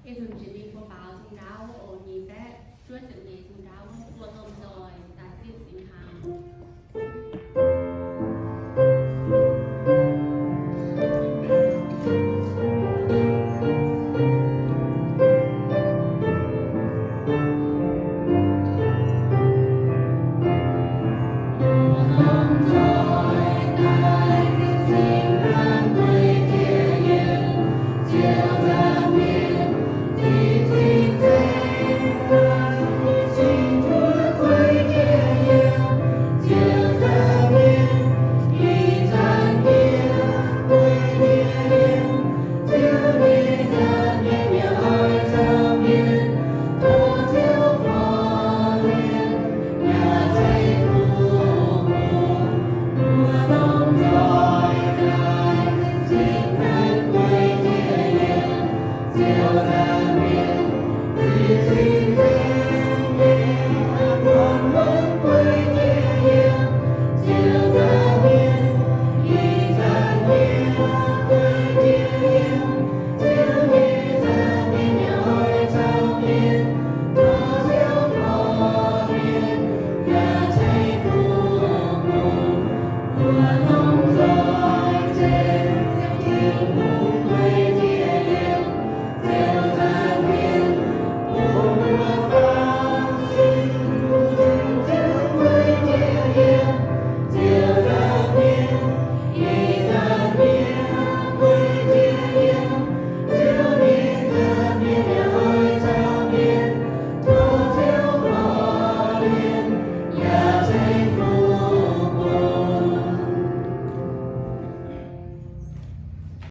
Em dùng chỉ đi của báo dùng đáo ổ nhìn bé chuốt sự lý dùng đáo của tôm rồi tại phiên sinh hàng Till the